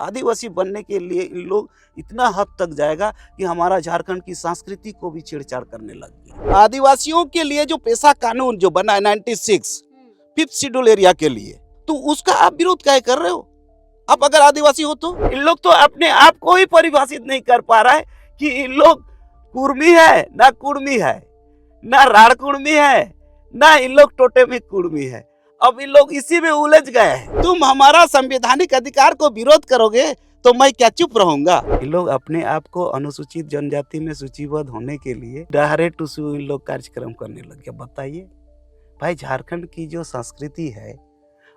आदिवासी बनने के लिए इन लोग इतना हद तक जाएगा कि हमारा झारखंड की संस्कृति को भी छेड़छाड़ करने लग गए। आदिवासियों के लिए जो पेशा कानून जो बना है 96 5th शेड्यूल एरिया के लिए, तो उसका आप विरोध काहे कर रहे हो? आप अगर आदिवासी हो तो इन लोग तो अपने आप को ही परिभाषित नहीं कर पा रहा है कि इन लोग कुर्मी है ना कुर्मी है ना राड़ कुर्मी है ना इन लोग टोटेमिक कुर्मी है। अब इन लोग इसी में उलझ गए हैं। तुम हमारा संवैधानिक अधिकार को विरोध करोगे तो मैं क्या चुप रहूंगा? इन लोग अपने आप को अनुसूचित जनजाति में सूचीबद्ध होने के लिए डहरे टुसू इन लोग कार्यक्रम करने लग गए। बताइए भाई, झारखंड की जो संस्कृति है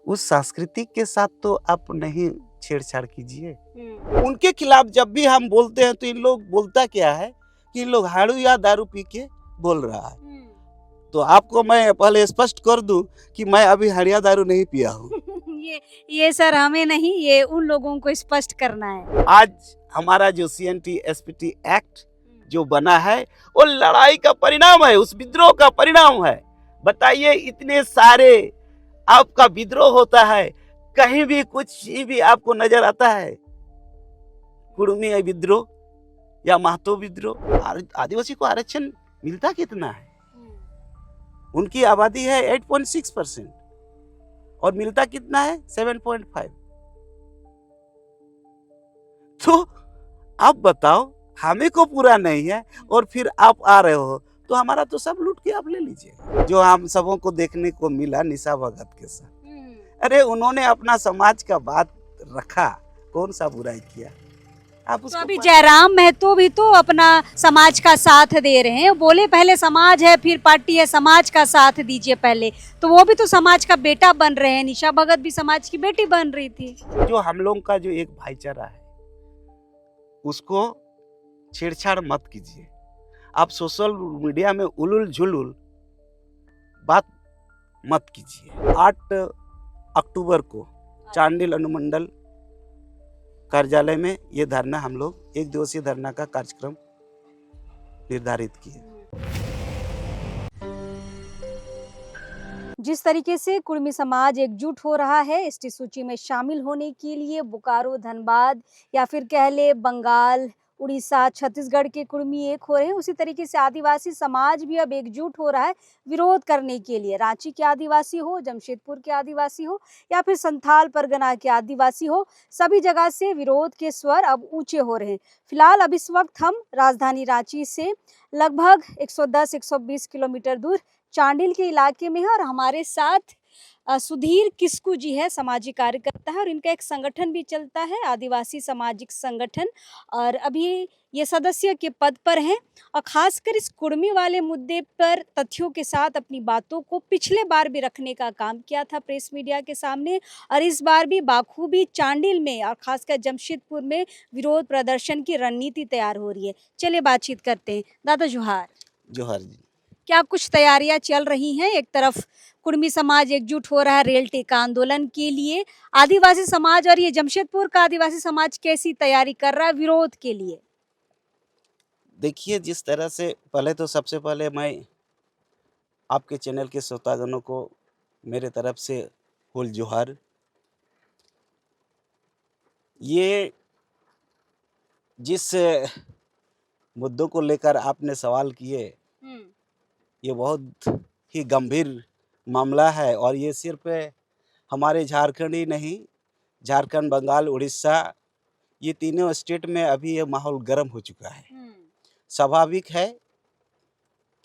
उस संस्कृति के साथ तो आप नहीं छेड़छाड़ कीजिए। उनके खिलाफ जब भी हम बोलते हैं तो इन लोग बोलता क्या है कि इन लोग हाड़ू या दारू पी के बोल रहा है। तो आपको मैं पहले स्पष्ट कर दूं कि मैं अभी हड़िया दारू नहीं पिया हूँ। ये सर हमें नहीं, ये उन लोगों को स्पष्ट करना है। आज हमारा जो CNT SPT एक्ट जो बना है वो लड़ाई का परिणाम है, उस विद्रोह का परिणाम है। बताइए, इतने सारे आपका विद्रोह होता है, कहीं भी कुछ भी आपको नजर आता है? कुर्मी विद्रोह या महतो विद्रोह? आदिवासी को आरक्षण मिलता कितना है? उनकी आबादी है 8.6% और मिलता कितना है? 7.5। तो आप बताओ, हमें को पूरा नहीं है और फिर आप आ रहे हो तो हमारा तो सब लूट के आप ले लीजिए। जो हम सबों को देखने को मिला निशा भगत के साथ, अरे उन्होंने अपना समाज का बात रखा, कौन सा बुराई किया? आप तो अभी जयराम महतो भी तो अपना समाज का साथ दे रहे हैं। बोले पहले समाज है फिर पार्टी है, समाज का साथ दीजिए पहले। तो वो भी तो समाज का बेटा बन रहे हैं। निशा भगत भी समाज की बेटी बन रही थी। जो हम लोगों का जो एक भाईचारा है उसको छेड़छाड़ मत कीजिए। आप सोशल मीडिया में उलुल झुलुल बात मत कीजिए। 8 अक्टूबर को चांडिल अनुमंडल कार्यालय में ये धरना, हम लोग 1 दिवसीय धरना का कार्यक्रम निर्धारित किए। जिस तरीके से कुर्मी समाज एकजुट हो रहा है एसटी सूची में शामिल होने के लिए, बोकारो, धनबाद या फिर कह ले बंगाल, उड़ीसा, छत्तीसगढ़ के कुर्मी एक हो रहे हैं, उसी तरीके से आदिवासी समाज भी अब एकजुट हो रहा है विरोध करने के लिए। रांची के आदिवासी हो, जमशेदपुर के आदिवासी हो या फिर संथाल परगना के आदिवासी हो, सभी जगह से विरोध के स्वर अब ऊंचे हो रहे हैं। फिलहाल अब इस वक्त हम राजधानी रांची से लगभग 110-120 किलोमीटर दूर चांडिल के इलाके में है और हमारे साथ सुधीर किस्कू जी है, सामाजिक कार्यकर्ता है और इनका एक संगठन भी चलता है, आदिवासी सामाजिक संगठन, और अभी ये सदस्य के पद पर हैं और खासकर इस कुर्मी वाले मुद्दे पर तथ्यों के साथ अपनी बातों को पिछले बार भी रखने का काम किया था प्रेस मीडिया के सामने, और इस बार भी बाखूबी चांडिल में और खासकर जमशेदपुर में विरोध प्रदर्शन की रणनीति तैयार हो रही है। चलिए बातचीत करते हैं। दादा जोहार। जोहार जी। क्या कुछ तैयारियां चल रही हैं? एक तरफ कुर्मी समाज एकजुट हो रहा है रेल टेका आंदोलन के लिए, आदिवासी समाज और ये जमशेदपुर का आदिवासी समाज कैसी तैयारी कर रहा है विरोध के लिए? देखिए, जिस तरह से पहले तो सबसे पहले मैं आपके चैनल के श्रोतागणों को मेरे तरफ से हुल जोहार। ये जिस मुद्दों को लेकर आपने सवाल किए, ये बहुत ही गंभीर मामला है और ये सिर्फ हमारे झारखंड ही नहीं, झारखंड, बंगाल, उड़ीसा, ये तीनों स्टेट में अभी ये माहौल गर्म हो चुका है। स्वाभाविक है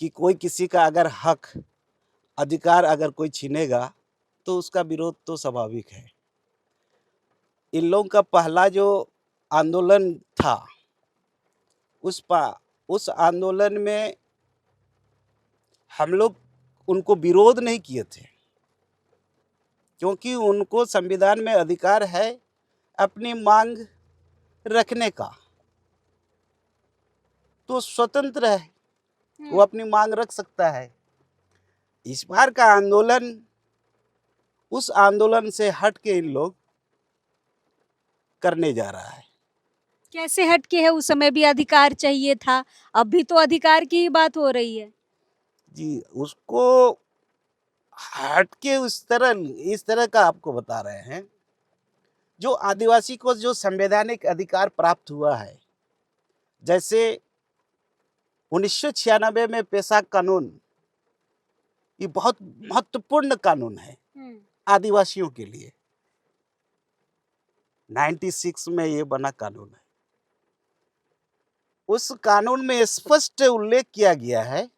कि कोई किसी का अगर हक, अधिकार अगर कोई छीनेगा तो उसका विरोध तो स्वाभाविक है। इन लोगों का पहला जो आंदोलन था, उस आंदोलन में हम लोग उनको विरोध नहीं किए थे, क्योंकि उनको संविधान में अधिकार है अपनी मांग रखने का, तो स्वतंत्र है, वो अपनी मांग रख सकता है। इस बार का आंदोलन उस आंदोलन से हट के इन लोग करने जा रहा है। कैसे हटके है? उस समय भी अधिकार चाहिए था, अब भी तो अधिकार की ही बात हो रही है जी। उसको हटके इस तरह का आपको बता रहे हैं जो आदिवासी को जो संवैधानिक अधिकार प्राप्त हुआ है, जैसे 1996 में पेशा कानून, ये बहुत महत्वपूर्ण कानून है आदिवासियों के लिए। 96 में ये बना कानून है। उस कानून में स्पष्ट उल्लेख किया गया है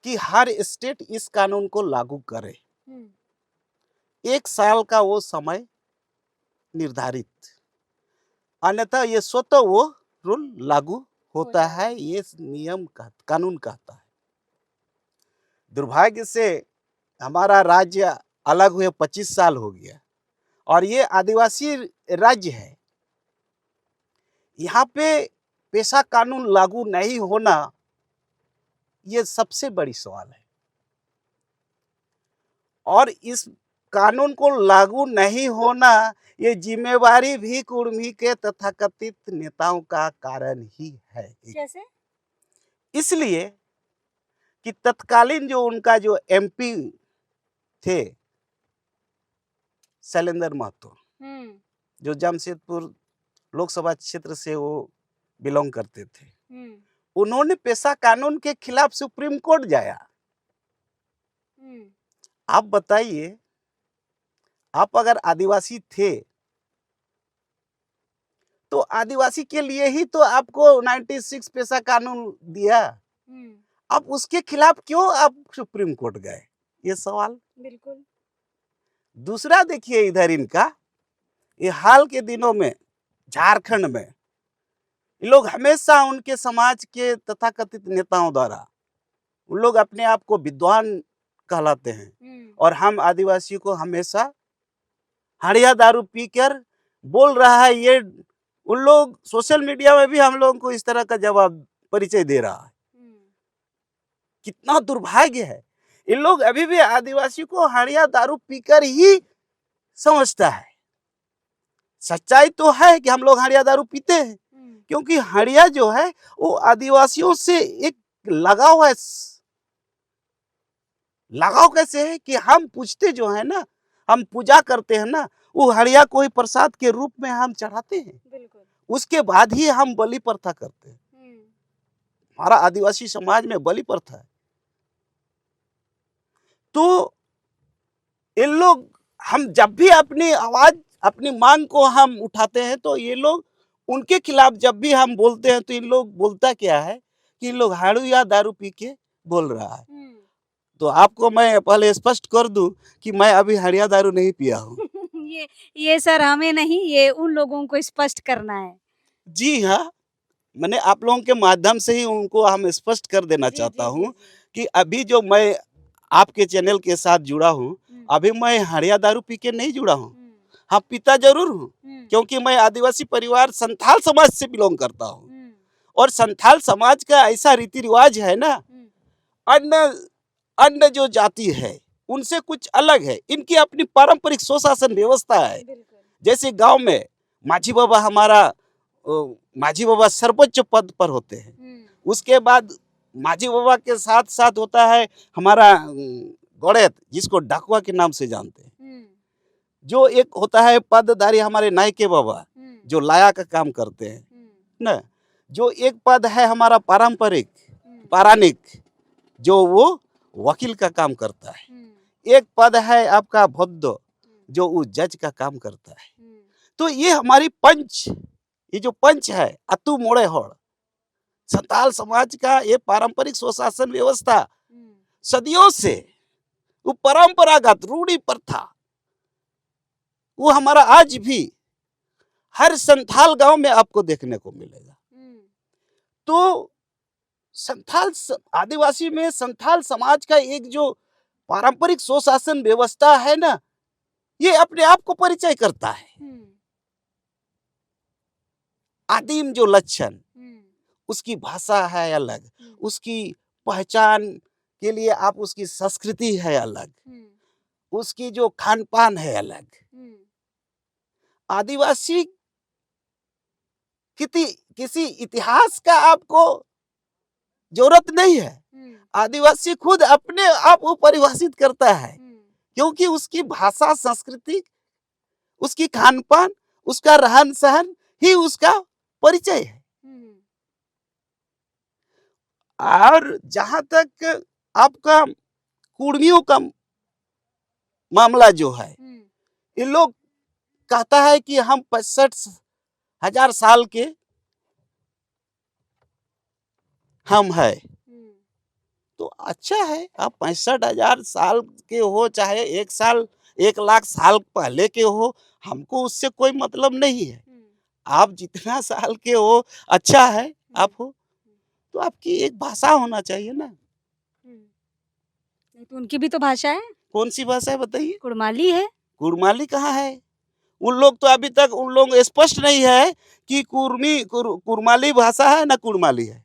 कि हर स्टेट इस कानून को लागू करे। 1 साल का वो समय निर्धारित, अन्यथा ये स्वतः वो रूल लागू होता है, ये नियम का कानून कहता है। दुर्भाग्य से हमारा राज्य अलग हुए 25 साल हो गया और ये आदिवासी राज्य है। यहाँ पे पेशा कानून लागू नहीं होना ये सबसे बड़ी सवाल है। और इस कानून को लागू नहीं होना ये जिम्मेवारी भी कुर्मी के तथाकथित नेताओं का कारण ही है। कैसे? इसलिए कि तत्कालीन जो उनका जो एमपी थे शैलेंद्र महतो, जो जमशेदपुर लोकसभा क्षेत्र से वो बिलोंग करते थे, उन्होंने पेशा कानून के खिलाफ सुप्रीम कोर्ट जाया। आप बताइए, आप अगर आदिवासी थे तो आदिवासी के लिए ही तो आपको 96 पेशा कानून दिया, आप उसके खिलाफ क्यों आप सुप्रीम कोर्ट गए? ये सवाल। बिल्कुल। दूसरा देखिए इधर इनका, ये हाल के दिनों में झारखंड में ये लोग हमेशा उनके समाज के तथाकथित नेताओं द्वारा उन लोग अपने आप को विद्वान कहलाते हैं और हम आदिवासियों को हमेशा हड़िया दारू पीकर बोल रहा है। ये उन लोग सोशल मीडिया में भी हम लोगों को इस तरह का जवाब परिचय दे रहा है। कितना दुर्भाग्य है, इन लोग अभी भी आदिवासी को हड़िया दारू पीकर ही समझता है। सच्चाई तो है कि हम लोग हड़िया दारू पीते हैं, क्योंकि हड़िया जो है वो आदिवासियों से एक लगाव है। लगाव कैसे है कि हम पूजते जो है ना, हम पूजा करते हैं ना, वो हड़िया को ही प्रसाद के रूप में हम चढ़ाते हैं। बिल्कुल। उसके बाद ही हम बलि प्रथा करते हैं। हमारा आदिवासी समाज में बलि प्रथा है। तो इन लोग, हम जब भी अपनी आवाज अपनी मांग को हम उठाते हैं तो ये लोग उनके खिलाफ जब भी हम बोलते हैं तो इन लोग बोलता क्या है कि इन लोग हाड़ू या दारू पी के बोल रहा है। तो आपको मैं पहले स्पष्ट कर दूं कि मैं अभी हड़िया दारू नहीं पिया हूँ। ये सर हमें नहीं, ये उन लोगों को स्पष्ट करना है। जी हाँ, मैंने आप लोगों के माध्यम से ही उनको हम स्पष्ट कर देना चाहता हूँ कि अभी जो मैं आपके चैनल के साथ जुड़ा हूँ, अभी मैं हड़िया दारू पी के नहीं जुड़ा हूँ। हाँ, पीता जरूर हूँ, क्योंकि मैं आदिवासी परिवार संथाल समाज से बिलोंग करता हूँ और संथाल समाज का ऐसा रीति रिवाज है ना, अन्य जो जाति है उनसे कुछ अलग है। इनकी अपनी पारंपरिक स्वशासन व्यवस्था है। जैसे गांव में माझी बाबा, हमारा माझी बाबा सर्वोच्च पद पर होते हैं। उसके बाद माझी बाबा के साथ साथ होता है हमारा गौड़ेत, जिसको डाकुआ के नाम से जानते हैं। जो एक होता है पदधारी हमारे नायके बाबा, जो लाया का काम करते हैं ना। जो एक पद है हमारा पारंपरिक पारानिक, जो वो वकील का काम करता है। एक पद है आपका भद्दो, जो वो जज का काम करता है। तो ये हमारी पंच, ये जो पंच है अतु मोड़े होड़, संथाल समाज का ये पारंपरिक स्वशासन व्यवस्था सदियों से वो परंपरागत रूढ़ी प्रथा, वो हमारा आज भी हर संथाल गांव में आपको देखने को मिलेगा। तो संथाल आदिवासी में संथाल समाज का एक जो पारंपरिक स्वशासन व्यवस्था है ना, ये अपने आप को परिचय करता है। आदिम जो लक्षण, उसकी भाषा है अलग, उसकी पहचान के लिए आप उसकी संस्कृति है अलग, उसकी जो खान पान है अलग। आदिवासी किसी इतिहास का आपको जरूरत नहीं है। आदिवासी खुद अपने आप को परिभाषित करता है, क्योंकि उसकी भाषा संस्कृति उसकी खान पान, उसका रहन सहन ही उसका परिचय है। और जहां तक आपका कुर्मियों का मामला जो है, ये लोग कहता है कि हम 65,000 साल के हम है। तो अच्छा है, आप 65,000 साल के हो, चाहे 1 साल 1 लाख साल पहले के हो, हमको उससे कोई मतलब नहीं है। आप जितना साल के हो अच्छा है, आप हो, तो आपकी एक भाषा होना चाहिए ना। तो उनकी भी तो भाषा है। कौन सी भाषा है बताइए? कुड़माली है। कुड़माली कहाँ है? उन लोग तो अभी तक उन लोग स्पष्ट नहीं है कि कुड़माली भाषा है ना कुड़माली है।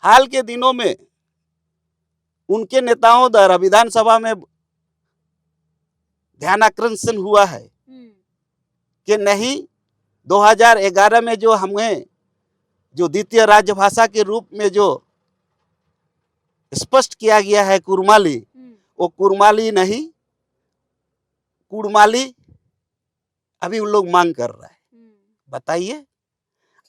हाल के दिनों में उनके नेताओं द्वारा विधानसभा में ध्यानाकर्षण हुआ है कि नहीं, 2011 में जो हमें जो द्वितीय राजभाषा के रूप में जो स्पष्ट किया गया है कुड़माली, वो कुड़माली नहीं, कुड़माली अभी उन लोग मांग कर रहा है। बताइए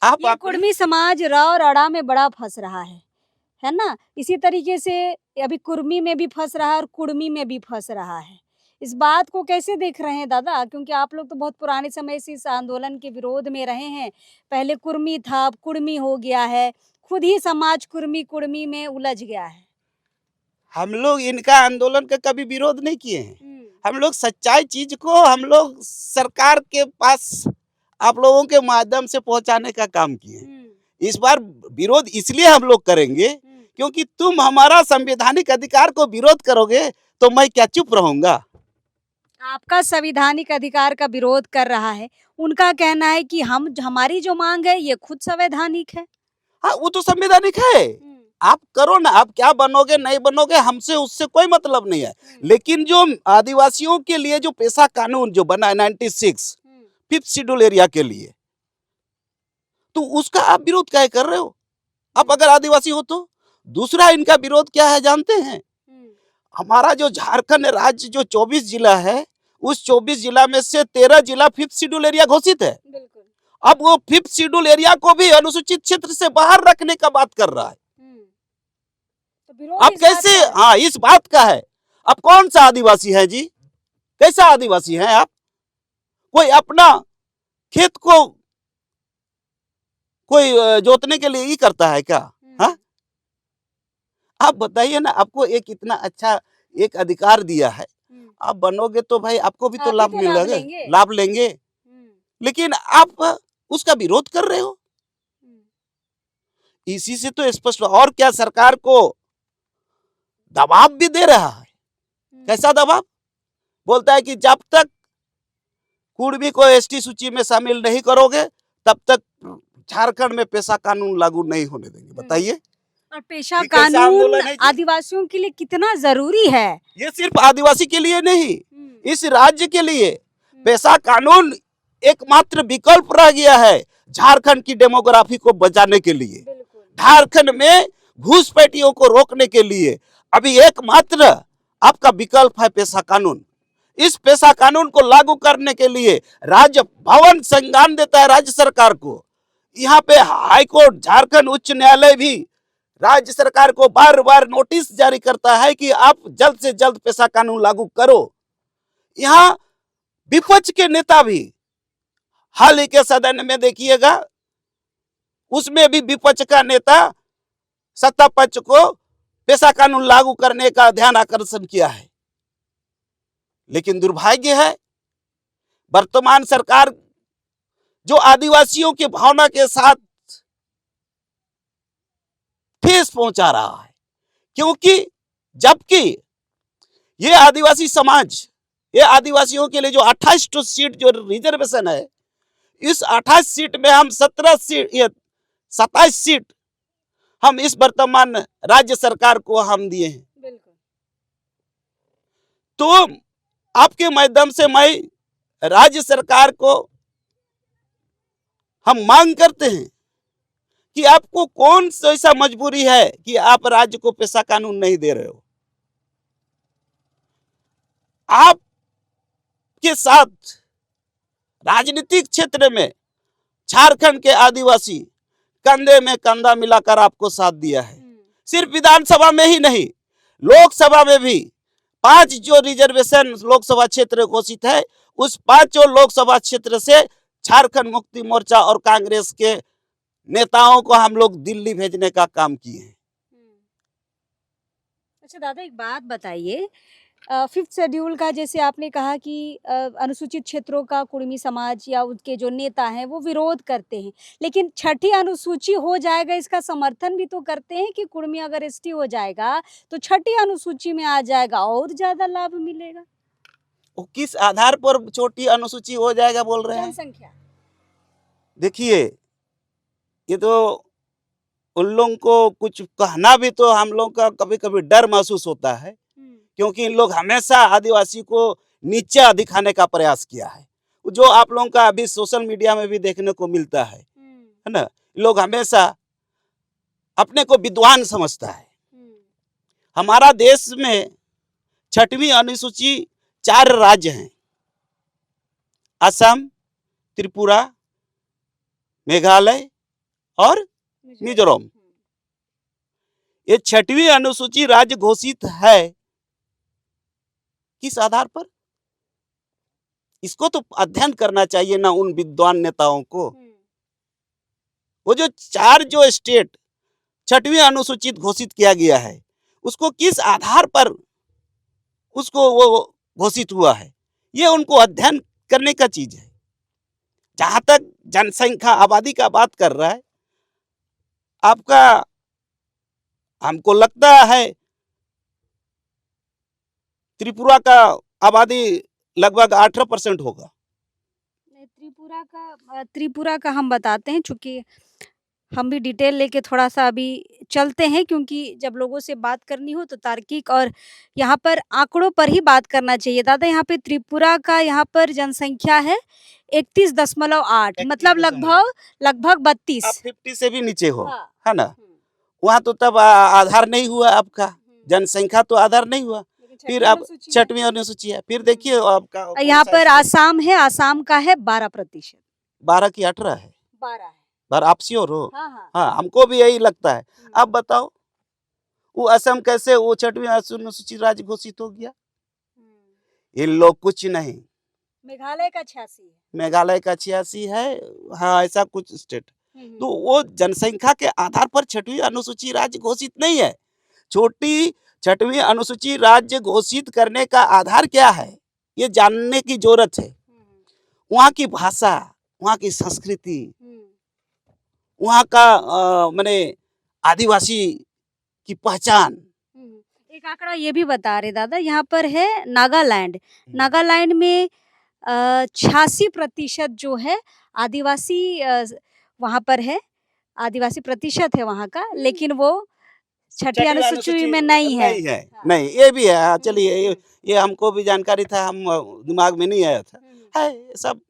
आप। ये कुड़मी समाज र और अड़ा में बड़ा फंस रहा है ना। इसी तरीके से अभी कुर्मी में भी फंस रहा है और कुड़मी में भी फंस रहा है। इस बात को कैसे देख रहे हैं दादा? क्योंकि आप लोग तो बहुत पुराने समय से इस आंदोलन के विरोध में रहे हैं। पहले कुर्मी था, अब कुड़मी हो गया है। खुद ही समाज कुर्मी कुड़मी में उलझ गया है। हम लोग इनका आंदोलन का कभी विरोध नहीं किए हैं। हम लोग सच्चाई चीज को हम लोग सरकार के पास आप लोगों के माध्यम से पहुंचाने का काम किए। इस बार विरोध इसलिए हम लोग करेंगे क्योंकि तुम हमारा संवैधानिक अधिकार को विरोध करोगे तो मैं क्या चुप रहूंगा? आपका संवैधानिक अधिकार का विरोध कर रहा है, उनका कहना है कि हमारी जो मांग है ये खुद संवैधानिक है। हाँ, वो तो संवैधानिक है। आप करो ना, आप क्या बनोगे नहीं बनोगे हमसे उससे कोई मतलब नहीं है। लेकिन जो आदिवासियों के लिए जो पेशा कानून जो बना है 96 5th शेड्यूल एरिया के लिए, तो उसका आप विरोध क्या कर रहे हो? आप अगर आदिवासी हो तो। दूसरा इनका विरोध क्या है जानते हैं? हमारा जो झारखंड राज्य जो 24 जिला है, उस 24 जिला में से 13 जिला 5th शेड्यूल एरिया घोषित है। अब वो 5th शेड्यूल एरिया को भी अनुसूचित क्षेत्र से बाहर रखने का बात कर रहा है। तो आप कैसे? हाँ, इस बात का है। आप कौन सा आदिवासी है जी? कैसा आदिवासी है आप? कोई अपना खेत को कोई जोतने के लिए ही करता है क्या? हाँ, आप बताइए ना। आपको एक इतना अच्छा एक अधिकार दिया है, आप बनोगे तो भाई आपको भी तो लाभ मिलेगा, लाभ लेंगे। लेकिन आप उसका विरोध कर रहे हो। इसी से तो स्पष्ट। और क्या सरकार को दबाव भी दे रहा है। कैसा दबाव? बोलता है कि जब तक कुड़मी को एसटी सूची में शामिल नहीं करोगे तब तक झारखंड में पेशा कानून लागू नहीं होने देंगे। बताइए। और पेशा कानून आदिवासियों के लिए कितना जरूरी है? ये सिर्फ आदिवासी के लिए नहीं, इस राज्य के लिए पेशा कानून एकमात्र विकल्प रह गया है झारखंड की डेमोग्राफी को बचाने के लिए, झारखंड में घुसपैठियों को रोकने के लिए। अभी एकमात्र आपका विकल्प है पेशा कानून। इस पेशा कानून को लागू करने के लिए राज्य भवन संज्ञान देता है राज्य सरकार को। यहाँ पे हाईकोर्ट झारखंड उच्च न्यायालय भी राज्य सरकार को बार बार नोटिस जारी करता है कि आप जल्द से जल्द पेशा कानून लागू करो। यहाँ विपक्ष के नेता भी हाल ही के सदन में देखिएगा, उसमें भी विपक्ष का नेता सत्ता पक्ष को पेशा कानून लागू करने का ध्यान आकर्षण किया है। लेकिन दुर्भाग्य है वर्तमान सरकार जो आदिवासियों की भावना के साथ ठेस पहुंचा रहा है। क्योंकि जबकि ये आदिवासी समाज, ये आदिवासियों के लिए जो 28 सीट जो रिजर्वेशन है, इस 28 सीट में हम 27 सीट हम इस वर्तमान राज्य सरकार को हम दिए हैं। तो आपके माध्यम से मैं राज्य सरकार को हम मांग करते हैं कि आपको कौन सा ऐसा मजबूरी है कि आप राज्य को पेशा कानून नहीं दे रहे हो। आप के साथ राजनीतिक क्षेत्र में झारखंड के आदिवासी कंधे में कंधा मिलाकर आपको साथ दिया है। सिर्फ विधानसभा में ही नहीं, लोकसभा में भी 5 जो रिजर्वेशन लोकसभा क्षेत्र घोषित है, उस 5 लोकसभा क्षेत्र से झारखंड मुक्ति मोर्चा और कांग्रेस के नेताओं को हम लोग दिल्ली भेजने का काम किए हैं। अच्छा दादा, एक बात बताइए, 5th शेड्यूल का जैसे आपने कहा कि अनुसूचित क्षेत्रों का कुर्मी समाज या उनके जो नेता हैं वो विरोध करते हैं, लेकिन छठी अनुसूची हो जाएगा इसका समर्थन भी तो करते हैं कि कुर्मी अगर एसटी हो जाएगा तो छठी अनुसूची में आ जाएगा और ज्यादा लाभ मिलेगा। वो किस आधार पर छोटी अनुसूची हो जाएगा बोल रहे हैं? जनसंख्या। देखिए, ये तो उन लोगों को कुछ कहना भी तो हम लोग का कभी कभी डर महसूस होता है, क्योंकि इन लोग हमेशा आदिवासी को नीचा दिखाने का प्रयास किया है, जो आप लोगों का अभी सोशल मीडिया में भी देखने को मिलता है ना। लोग हमेशा अपने को विद्वान समझता है। हमारा देश में 6वीं अनुसूची 4 राज्य हैं, असम, त्रिपुरा, मेघालय और मिजोरम। ये 6वीं अनुसूची राज्य घोषित है किस आधार पर? इसको तो अध्ययन करना चाहिए ना उन विद्वान नेताओं को। वो जो 4 जो स्टेट 6वीं अनुसूचित घोषित किया गया है, उसको किस आधार पर उसको वो घोषित हुआ है, ये उनको अध्ययन करने का चीज है। जहां तक जनसंख्या आबादी का बात कर रहा है आपका, हमको लगता है त्रिपुरा का आबादी लगभग 18% होगा। त्रिपुरा का हम बताते हैं, चूंकि हम भी डिटेल लेके थोड़ा सा अभी चलते हैं, क्योंकि जब लोगों से बात करनी हो तो तार्किक और यहाँ पर आंकड़ों पर ही बात करना चाहिए। दादा, यहाँ पे त्रिपुरा का यहाँ पर जनसंख्या है 31.8, मतलब लगभग 32। आप 50 से भी नीचे हो, हाँ। है ना। वहाँ तो तब आधार नहीं हुआ आपका, जनसंख्या तो आधार नहीं हुआ। फिर आप 6वीं अनुसूची है। फिर देखिए आपका यहाँ पर आसाम है, आसाम का है 12%। 12 की 18 है? 12 है। पर आप श्योर हो? हाँ। हाँ, हमको भी यही लगता है। आप बताओ, वो असम कैसे वो 6वीं अनुसूचित राज्य घोषित हो गया? इन लोग कुछ नहीं। मेघालय का 86 है। मेघालय का 86 है, हाँ, ऐसा कुछ स्टेट। तो वो जनसंख्या के आधार पर 6वीं अनुसूची राज्य घोषित नहीं है। 6वीं अनुसूची राज्य घोषित करने का आधार क्या है, ये जानने की जरूरत है। वहाँ की भाषा, वहाँ की संस्कृति, वहाँ का माने आदिवासी की पहचान। एक आंकड़ा ये भी बता रहे दादा, यहाँ पर है नागालैंड में 86% जो है आदिवासी वहाँ पर है, आदिवासी प्रतिशत है वहाँ का, लेकिन वो 6वीं अनुसूची में नहीं है। नहीं, ये भी है। चलिए, ये हमको भी जानकारी था, हम दिमाग में नहीं आया था। है, सब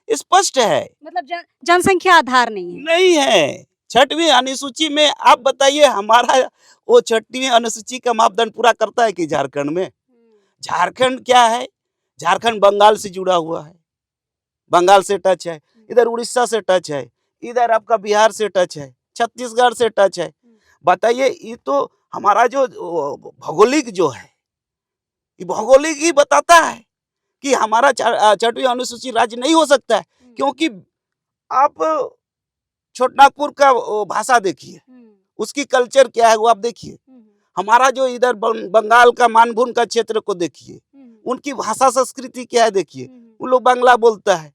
स्पष्ट है। मतलब जनसंख्या आधार नहीं है। 6वीं अनुसूची में आप बताइए, हमारा वो 6वीं अनुसूची का मापदंड पूरा करता है कि झारखंड में? झारखंड क्या है? झारखंड बंगाल से जुड़ा हुआ है, बंगाल से टच है, इधर उड़ीसा से टच है, इधर आपका बिहार से टच है, छत्तीसगढ़ से टच है। बताइए, ये तो हमारा जो भौगोलिक जो है, ये भौगोलिक ही बताता है कि हमारा 6वीं अनुसूची राज्य नहीं हो सकता है। क्योंकि आप छोटनागपुर का भाषा देखिए, उसकी कल्चर क्या है वो आप देखिए। हमारा जो इधर बंगाल का मानभूम का क्षेत्र को देखिए, उनकी भाषा संस्कृति क्या है देखिए। उन लोग बांग्ला बोलता है।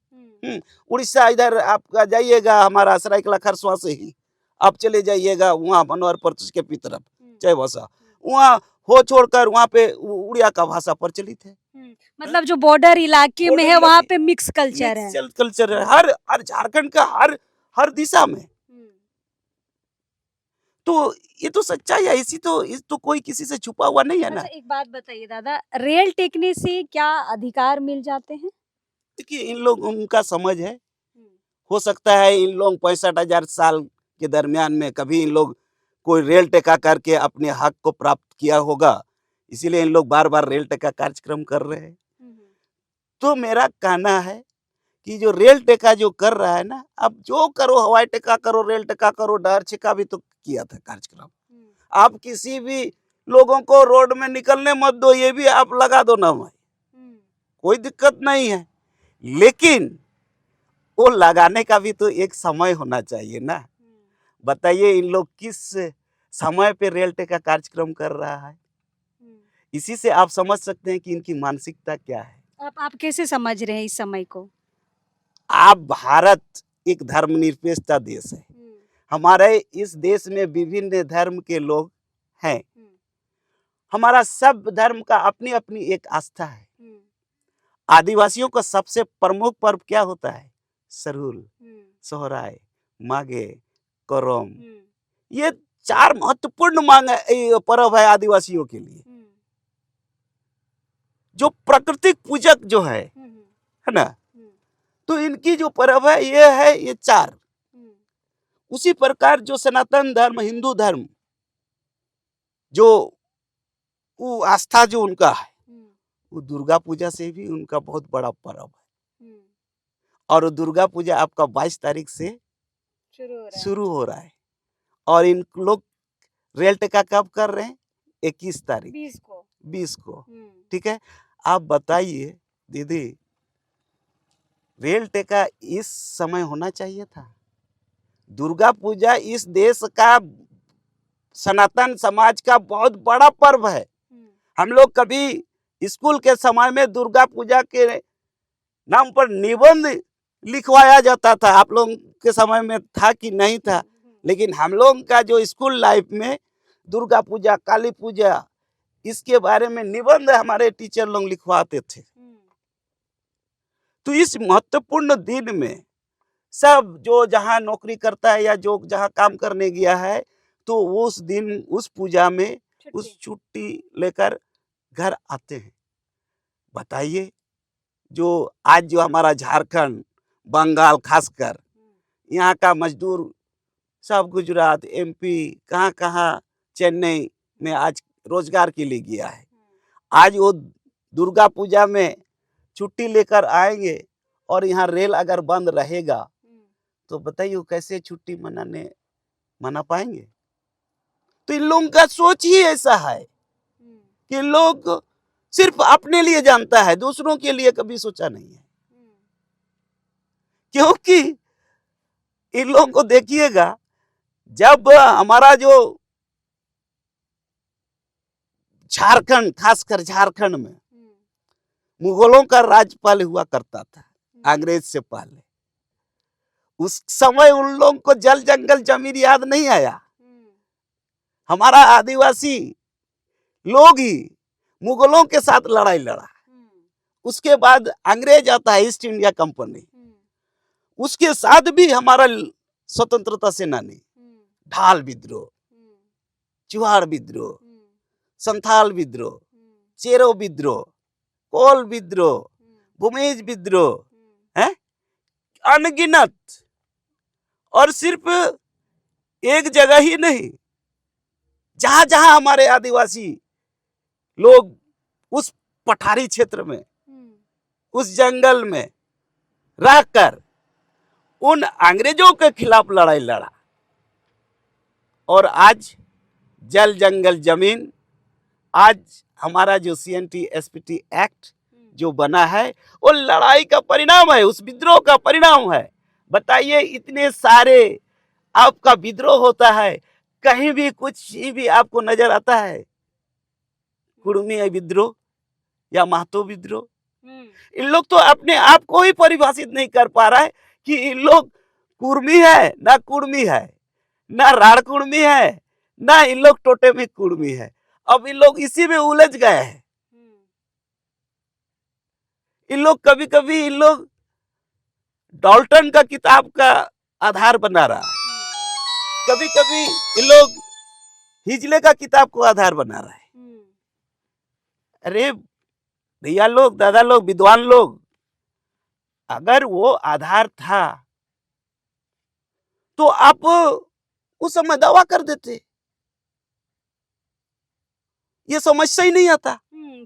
उड़ीसा इधर आप जाइएगा, हमारा सरायकला खरसुआ से ही आप चले जाइएगा, वहाँ बनवार प्रदेश के तरफ जय भाषा, वहाँ हो छोड़कर वहाँ पे उड़िया का भाषा प्रचलित है। मतलब जो बॉर्डर इलाके में है वहाँ पे मिक्स कल्चर है। हर झारखंड का हर दिशा में। तो ये तो सच्चाई है, इस तो कोई किसी से छुपा हुआ नहीं है ना। अच्छा, एक बात बताइए दादा, रेल टेकने से क्या अधिकार मिल जाते हैं? देखिए, इन लोग उनका समझ है, हो सकता है इन लोग 65,000 साल के दरमियान में कभी इन लोग कोई रेल टेका करके अपने हक को प्राप्त किया होगा, इसीलिए इन लोग बार बार रेल टेका कार्यक्रम कर रहे हैं। तो मेरा कहना है कि जो रेल टेका जो कर रहा है ना, अब जो करो, हवाई टेका करो, रेल टेका करो, डहर छिका भी तो किया था कार्यक्रम। आप किसी भी लोगों को रोड में निकलने मत दो, ये भी आप लगा दो ना भाई, कोई दिक्कत नहीं है, लेकिन वो लगाने का भी तो एक समय होना चाहिए ना। बताइए इन लोग किस समय पे रेल टेका कार्यक्रम कर रहा है, इसी से आप समझ सकते हैं कि इनकी मानसिकता क्या है। आप कैसे समझ रहे हैं इस समय को? आप भारत एक धर्मनिरपेक्षता देश है, हमारे इस देश में विभिन्न धर्म के लोग हैं, हमारा सब धर्म का अपनी अपनी एक आस्था है। आदिवासियों का सबसे प्रमुख पर्व क्या होता है? सरुल, सोहराय, माघे, करम, ये 4 महत्वपूर्ण पर्व है आदिवासियों के लिए। जो प्राकृतिक पूजक जो है ना, तो इनकी जो पर्व है ये है, ये 4। उसी प्रकार जो सनातन धर्म, हिंदू धर्म, जो वो आस्था जो उनका है, वो दुर्गा पूजा से भी उनका बहुत बड़ा पर्व है। और दुर्गा पूजा आपका 22 तारीख से शुरू हो रहा है, और इन लोग रेल टेका कब कर रहे हैं? 21 तारीख, 20 को। ठीक है, आप बताइए दीदी, रेल टेका इस समय होना चाहिए था? दुर्गा पूजा इस देश का, सनातन समाज का बहुत बड़ा पर्व है। हम लोग कभी स्कूल के समय में दुर्गा पूजा के नाम पर निबंध लिखवाया जाता था, आप लोगों के समय में था कि नहीं था, लेकिन हम लोग का जो स्कूल लाइफ में दुर्गा पूजा, काली पूजा, इसके बारे में निबंध हमारे टीचर लोग लिखवाते थे। तो इस महत्वपूर्ण दिन में सब जो जहाँ नौकरी करता है या जो जहाँ काम करने गया है, तो उस दिन, उस पूजा में उस छुट्टी लेकर घर आते हैं। बताइए, जो आज जो हमारा झारखंड, बंगाल, खासकर यहाँ का मजदूर सब गुजरात, MP, कहाँ कहाँ, चेन्नई में आज रोजगार के लिए गया है, आज वो दुर्गा पूजा में छुट्टी लेकर आएंगे, और यहाँ रेल अगर बंद रहेगा तो बताइए वो कैसे छुट्टी मना पाएंगे? तो इन लोगों का सोच ही ऐसा है कि लोग सिर्फ अपने लिए जानता है, दूसरों के लिए कभी सोचा नहीं है। क्योंकि इन लोगों को देखिएगा, जब हमारा जो झारखंड, खासकर झारखंड में मुगलों का राज्यपाल हुआ करता था, अंग्रेज से पहले, उस समय उन लोगों को जल जंगल जमीन याद नहीं आया। हमारा आदिवासी लोग ही मुगलों के साथ लड़ाई लड़ा। उसके बाद अंग्रेज आता है, ईस्ट इंडिया कंपनी, उसके साथ भी हमारा स्वतंत्रता सेनानी, ढाल विद्रोह, चुहार विद्रोह, संथाल विद्रोह, चेरो विद्रोह, कोल विद्रोह, भूमिज विद्रोह है, अनगिनत। और सिर्फ एक जगह ही नहीं, जहां जहां हमारे आदिवासी लोग उस पठारी क्षेत्र में, उस जंगल में रहकर उन अंग्रेजों के खिलाफ लड़ाई लड़ा, और आज जल जंगल जमीन, आज हमारा जो CNT SPT एक्ट जो बना है, वो लड़ाई का परिणाम है, उस विद्रोह का परिणाम है। बताइए, इतने सारे आपका विद्रोह होता है, कहीं भी कुछ भी आपको नजर आता है? कुर्मी विद्रोह या महतो विद्रोह? इन लोग तो अपने आप को ही परिभाषित नहीं कर पा रहा है कि इन लोग कुर्मी है ना कुर्मी है, ना राड़ कुर्मी है, ना इन लोग टोटेमिक कुर्मी है। अब इन लोग इसी में उलझ गए हैं। इन लोग कभी कभी इन लोग डाल्टन का किताब का आधार बना रहा है, कभी कभी इन लोग हिजले का किताब को आधार बना रहा है। अरे भैया लोग, दादा लोग, विद्वान लोग, अगर वो आधार था तो आप उस समय दावा कर देते, ये समझ से ही नहीं आता।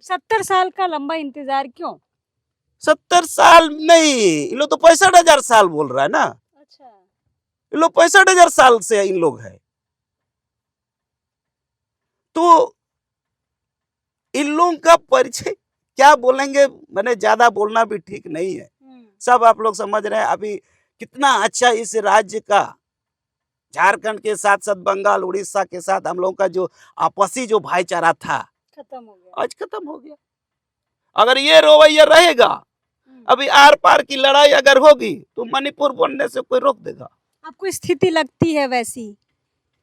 70 साल का लंबा इंतजार क्यों? 70 साल नहीं, इन लोग तो 65,000 साल बोल रहा है ना। अच्छा। इन लोग 65,000 साल से इन लोग है। तो इन लोगों का परिचय क्या बोलेंगे, मैंने ज्यादा बोलना भी ठीक नहीं है। सब आप लोग समझ रहे हैं अभी कितना अच्छा इस राज्य का, झारखंड के साथ साथ बंगाल उड़ीसा के साथ हम लोगों का जो आपसी जो भाईचारा था, खत्म हो गया। आज खत्म हो गया। अगर ये रवैया रहेगा, अभी आर पार की लड़ाई अगर होगी तो मणिपुर बनने से कोई रोक देगा? आपको स्थिति लगती है वैसी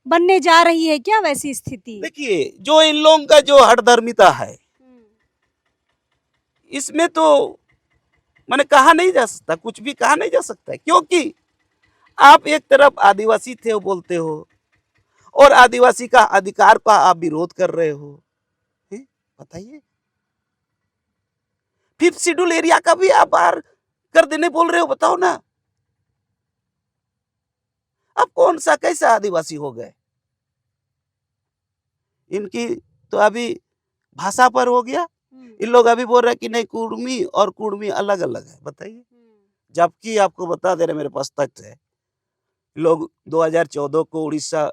बनने जा रही है क्या, वैसी स्थिति? देखिए, जो इन लोगों का जो हठधर्मिता है, इसमें तो मैंने कहा नहीं जा सकता, कुछ भी कहा नहीं जा सकता, क्योंकि आप एक तरफ आदिवासी थे वो बोलते हो और आदिवासी का अधिकार का आप विरोध कर रहे हो। बताइए, 5th शेड्यूल एरिया का भी आप बाहर कर देने बोल रहे हो, बताओ ना। अब कौन सा कैसा आदिवासी हो गए? इनकी तो अभी भाषा पर हो गया। इन लोग अभी बोल रहे हैं कि नहीं, कुर्मी और कुर्मी अलग अलग है। बताइए, जबकि आपको बता दे रहे, मेरे पास तथ्य है, लोग 2014 को उड़ीसा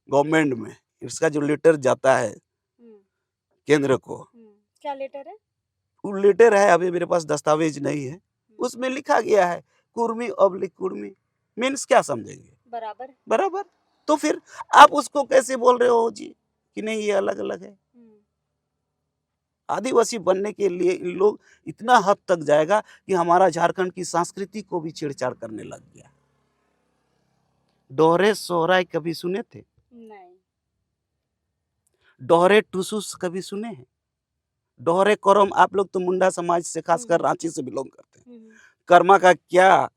गवर्नमेंट में इसका जो लेटर जाता है केंद्र को, क्या लेटर है? वो लेटर है, अभी मेरे पास दस्तावेज नहीं है, उसमें लिखा गया है कुर्मी ऑब्लिक कुर्मी मीन्स क्या समझेंगे? बराबर। बराबर। तो फिर आप उसको कैसे बोल रहे हो जी कि नहीं ये अलग अलग है? आदिवासी बनने के लिए इन लोग इतना हद तक जाएगा कि हमारा झारखंड की संस्कृति को भी छेड़छाड़ करने लग गया। दोहरे सोहराय कभी सुने थे? नहीं। दोहरे टुसुस कभी सुने हैं? दोहरे करम, आप लोग तो मुंडा समाज से, खासकर रांची से बिलोंग करते हैं। कर्मा का क्या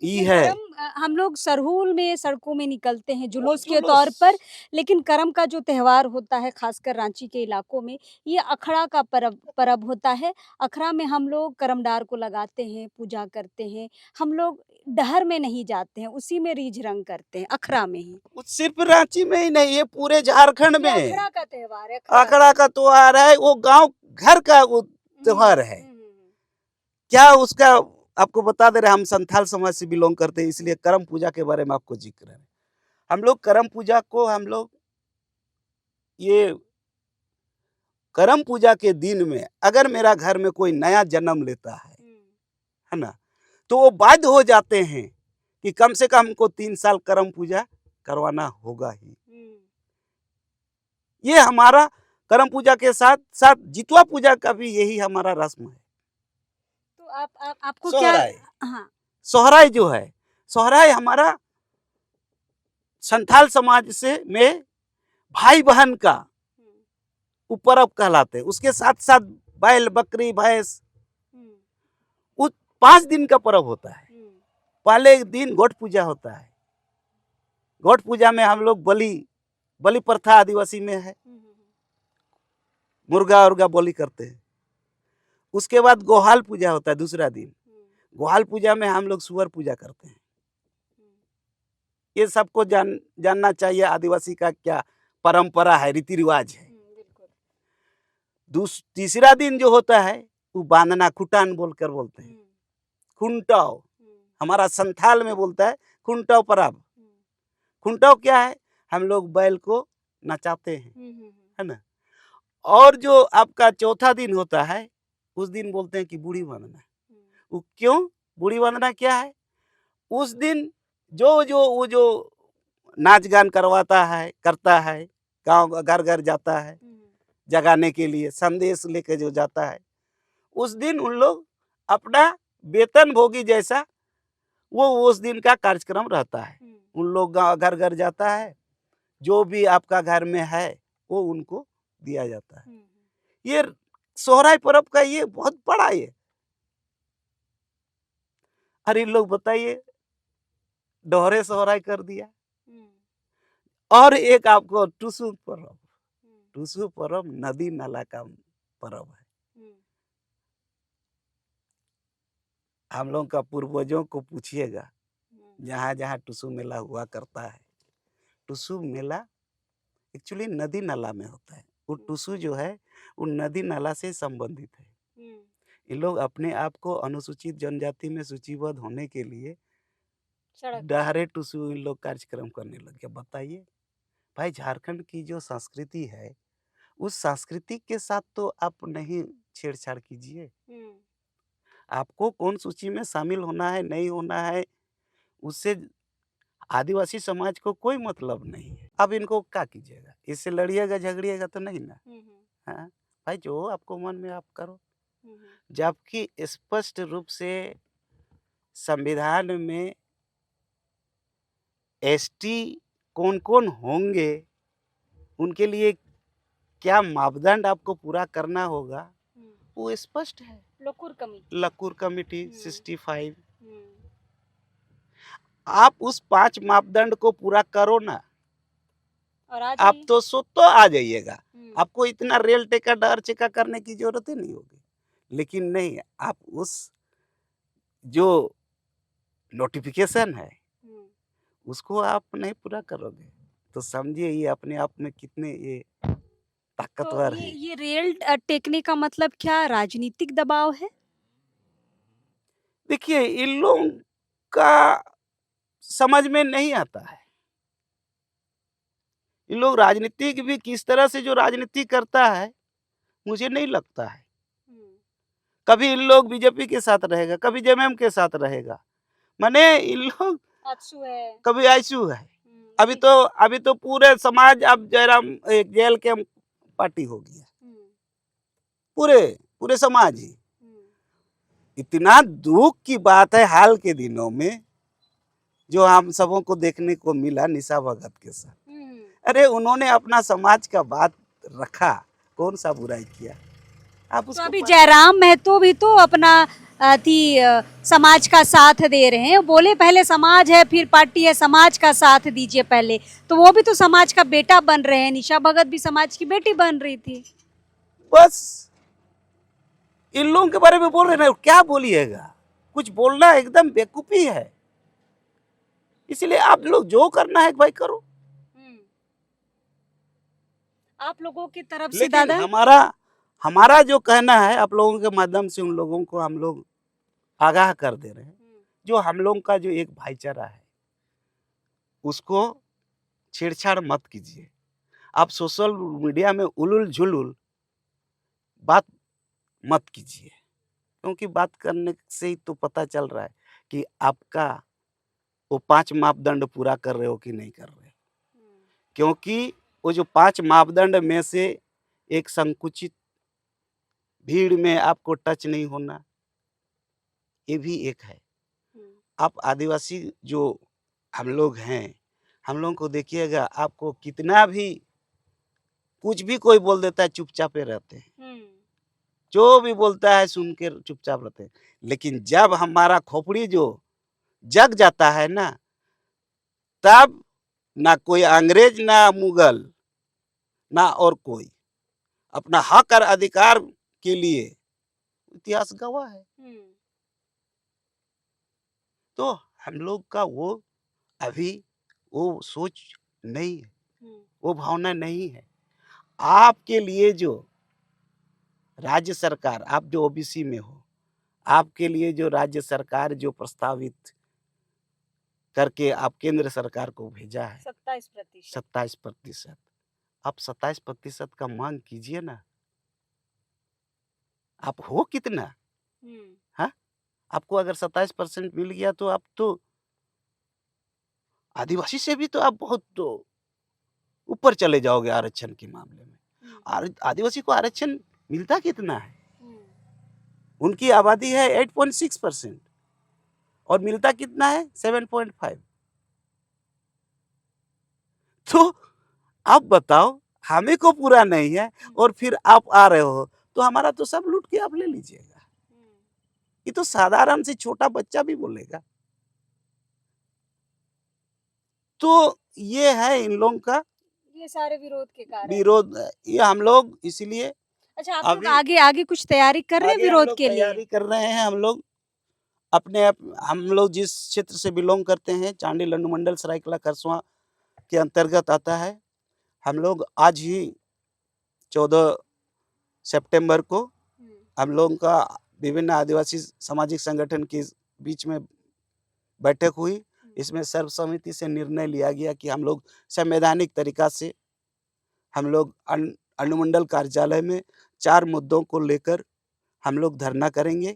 ई है? हम लोग सरहुल में सड़कों में निकलते हैं जुलूस के जुलूस। तौर पर, लेकिन करम का जो त्योहार होता है खासकर रांची के इलाकों में, ये अखड़ा का पर्व होता है। अखड़ा में हम लोग करमदार को लगाते हैं, पूजा करते हैं। हम लोग डहर में नहीं जाते हैं, उसी में रीझ रंग करते हैं, अखड़ा में ही। सिर्फ रांची में ही नहीं, ये पूरे झारखंड ये में अखड़ा का त्योहार है। अखड़ा का त्योहार है, वो गांव घर का वो त्योहार है। क्या उसका आपको बता दे रहे, हम संथाल समाज से बिलोंग करते हैं, इसलिए करम पूजा के बारे में आपको जिक्र है। हम लोग करम पूजा को, हम लोग ये करम पूजा के दिन में अगर मेरा घर में कोई नया जन्म लेता है ना, तो वो बाध्य हो जाते हैं कि कम से कम हमको 3 साल करम पूजा करवाना होगा ही। ये हमारा करम पूजा के साथ साथ जितवा पूजा का भी यही हमारा रस्म है। तो आपको क्या? सोहराय, हाँ। सोहराय जो है, सोहराय हमारा संथाल समाज से में भाई बहन का वो पर्व कहलाते हैं। उसके साथ साथ बैल बकरी भैंस, वो 5 दिन का पर्व होता है। पहले दिन गोट पूजा होता है। गोट पूजा में हम लोग बलि प्रथा आदिवासी में है, मुर्गा उर्गा बलि करते हैं। उसके बाद गोहाल पूजा होता है दूसरा दिन। गोहाल पूजा में हम लोग सुअर पूजा करते हैं। ये सबको जानना चाहिए आदिवासी का क्या परंपरा है, रीति रिवाज है। तीसरा दिन जो होता है वो बांधना खुटान बोलकर बोलते हैं, खुंटाव, हमारा संथाल में बोलता है खुंटाव परब। खुंटाव क्या है? हम लोग बैल को नचाते हैं, है ना। और जो आपका चौथा दिन होता है, उस दिन बोलते हैं कि बूढ़ी बांधना। वो क्यों बूढ़ी बांधना क्या है? उस दिन वो जो नाच गान करवाता है, करता है, गांव घर घर जाता है जगाने के लिए, संदेश लेके जो जाता है, उस दिन उन लोग अपना वेतन भोगी जैसा वो उस दिन का कार्यक्रम रहता है। उन लोग घर घर जाता है, जो भी आपका घर में है वो उनको दिया जाता है। ये सोहराय पर्व का ये बहुत बड़ा ये। अरे लोग बताइए, दोहरे सोहराय कर दिया। और एक आपको टुसु पर्व, टुसु पर्व नदी नाला का पर्व है। हम लोग का पूर्वजों को पूछिएगा, जहाँ जहाँ टुसु मेला हुआ करता है, टुसु मेला एक्चुअली नदी नाला में होता है। वो टुसु जो है वो नदी नाला से संबंधित है। ये लोग अपने आप को अनुसूचित जनजाति में सूचीबद्ध होने के लिए सड़क डहरे टुसू इन लोग कार्यक्रम करने लग गए। बताइए भाई, झारखंड की जो संस्कृति है उस संस्कृति के साथ तो आप नहीं छेड़छाड़ कीजिए। आपको कौन सूची में शामिल होना है नहीं होना है उससे आदिवासी समाज को कोई मतलब नहीं है। अब इनको क्या कीजिएगा, इससे लड़िएगा झगड़िएगा तो नहीं ना। हाँ भाई, जो आपको मन में आप करो, जबकि स्पष्ट रूप से संविधान में एसटी कौन कौन होंगे, उनके लिए क्या मापदंड आपको पूरा करना होगा वो स्पष्ट है। लकुर कमेटी 65। आप उस 5 मापदंड को पूरा करो ना, और आज आप तो तो आ जाइएगा। आपको इतना रेल टिकट डर चेका करने की जरूरत ही नहीं होगी। लेकिन नहीं, आप उस जो नोटिफिकेशन है उसको आप नहीं पूरा करोगे तो समझिए ये अपने आप में कितने ये ताकतवर तो है। ये रेल टेकने का मतलब क्या राजनीतिक दबाव है? देखिए, इन लोगों का समझ में नहीं आता है। ये लोग राजनीतिक भी किस तरह से जो राजनीति करता है मुझे नहीं लगता है। कभी इन लोग बीजेपी के साथ रहेगा, कभी जेएमएम के साथ रहेगा। माने इन लोग आजसू है, कभी आईसू है। अभी तो पूरे समाज अब जयराम जेल के पार्टी हो गया। पूरे समाज ही। इतना दुख की बात है हाल के दिनों में जो हम सबों को देखने को मिला निशा भगत के साथ। अरे उन्होंने अपना समाज का बात रखा, कौन सा बुराई किया आप तो उसको अभी जयराम महतो भी तो अपना समाज का साथ दे रहे हैं। बोले पहले समाज है फिर पार्टी है, समाज का साथ दीजिए पहले। तो वो भी तो समाज का बेटा बन रहे हैं। निशा भगत भी समाज की बेटी बन रही थी। बस इन लोगों के बारे में बोल रहे हैं, क्या बोलिएगा, कुछ बोलना एकदम बेवकूफी है। इसलिए आप लोग जो करना है भाई करो। आप लोगों की तरफ से लेकिन दादा हमारा जो कहना है आप लोगों के माध्यम से उन लोगों को हम लोग आगाह कर दे रहे हैं, जो हम लोगों का जो एक भाईचारा है उसको छेड़छाड़ मत कीजिए। आप सोशल मीडिया में उलुल झुलुल बात मत कीजिए, क्योंकि बात करने से ही तो पता चल रहा है कि आपका वो 5 मापदंड पूरा कर रहे हो कि नहीं कर रहे हो। क्योंकि वो जो 5 मापदंड में से एक संकुचित भीड़ में आपको टच नहीं होना, ये भी एक है। आप आदिवासी जो हम लोग हैं, हम लोगों को देखिएगा, आपको कितना भी कुछ भी कोई बोल देता है चुपचाप रहते हैं। जो भी बोलता है सुन के चुपचाप रहते हैं। लेकिन जब हमारा खोपड़ी जो जग जाता है ना, तब ना कोई अंग्रेज ना मुगल ना और कोई अपना हक और अधिकार के लिए इतिहास गवाह है। तो हम लोग का वो अभी वो सोच नहीं है, वो भावना नहीं है। आपके लिए जो राज्य सरकार, आप जो ओबीसी में हो, आपके लिए जो राज्य सरकार जो प्रस्तावित करके आप केंद्र सरकार को भेजा है 27%, आप 27% का मांग कीजिए ना। आप हो कितना? हाँ, आपको अगर 27% मिल गया तो आप तो आदिवासी से भी तो आप बहुत तो ऊपर चले जाओगे आरक्षण के मामले में। आदिवासी को आरक्षण मिलता कितना है? उनकी आबादी है 8.6% और मिलता कितना है 7.5। तो आप बताओ, हमें को पूरा नहीं है और फिर आप आ रहे हो तो हमारा तो सब लूट के आप ले लीजिएगा। ये तो साधारण से छोटा बच्चा भी बोलेगा। तो ये है इन लोगों का ये सारे विरोध के कारण। विरोध, ये हम लोग इसलिए अच्छा, आप लोग आगे आगे कुछ तैयारी कर रहे हैं विरोध के लिए? तैयारी कर रहे हैं। हम लोग हम लोग जिस क्षेत्र से बिलोंग करते हैं, चांडी लड्डू मंडल सरायकला खरसवां के अंतर्गत आता है। हम लोग आज ही 14 सितंबर को हम लोगों का विभिन्न आदिवासी सामाजिक संगठन के बीच में बैठक हुई। इसमें सर्वसम्मति से निर्णय लिया गया कि हम लोग संवैधानिक तरीका से हम लोग अनुमंडल कार्यालय में 4 मुद्दों को लेकर हम लोग धरना करेंगे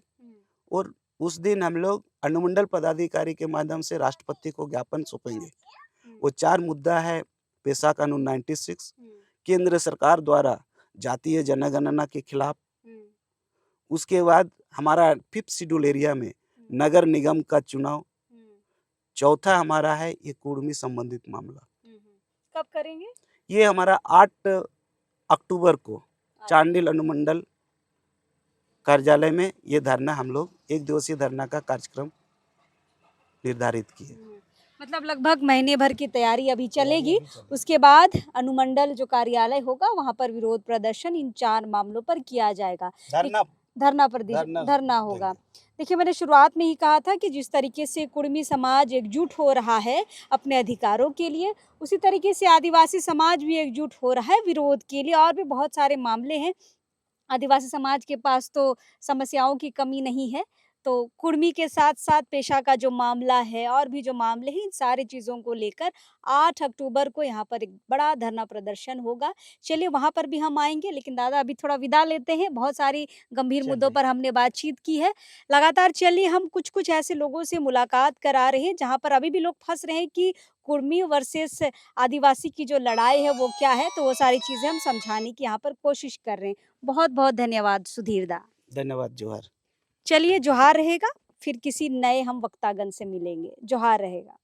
और उस दिन हम लोग अनुमंडल पदाधिकारी के माध्यम से राष्ट्रपति को ज्ञापन सौंपेंगे। वो 4 मुद्दा है पेशा कानून 96, केंद्र सरकार द्वारा जातीय जनगणना के खिलाफ, उसके बाद हमारा 5th शेड्यूल एरिया में नगर निगम का चुनाव, चौथा हमारा है ये कुर्मी संबंधित मामला। कब करेंगे? ये हमारा 8 अक्टूबर को चांडिल अनुमंडल कार्यालय में ये धरना हम लोग 1 दिवसीय धरना का कार्यक्रम निर्धारित किए। मतलब लगभग महीने भर की तैयारी अभी चलेगी। उसके बाद अनुमंडल जो कार्यालय होगा वहां पर विरोध प्रदर्शन इन 4 मामलों पर किया जाएगा। धरना होगा। देखिए, मैंने शुरुआत में ही कहा था कि जिस तरीके से कुर्मी समाज एकजुट हो रहा है अपने अधिकारों के लिए, उसी तरीके से आदिवासी समाज भी एकजुट हो रहा है विरोध के लिए। और भी बहुत सारे मामले हैं। आदिवासी समाज के पास तो समस्याओं की कमी नहीं है, तो कुर्मी के साथ साथ पेशा का जो मामला है और भी जो मामले हैं, इन सारी चीज़ों को लेकर 8 अक्टूबर को यहाँ पर एक बड़ा धरना प्रदर्शन होगा। चलिए, वहाँ पर भी हम आएंगे, लेकिन दादा अभी थोड़ा विदा लेते हैं। बहुत सारी गंभीर मुद्दों पर हमने बातचीत की है। लगातार चलिए, हम कुछ कुछ ऐसे लोगों से मुलाकात करा रहे हैं जहाँ पर अभी भी लोग फंस रहे हैं कि कुर्मी वर्सेस आदिवासी की जो लड़ाई है वो क्या है। तो वो सारी चीज़ें हम समझाने की यहाँ पर कोशिश कर रहे हैं। बहुत बहुत धन्यवाद सुधीर दा। धन्यवाद। जोहार। चलिए, जोहार रहेगा। फिर किसी नए हम वक्तागन से मिलेंगे। जोहार रहेगा।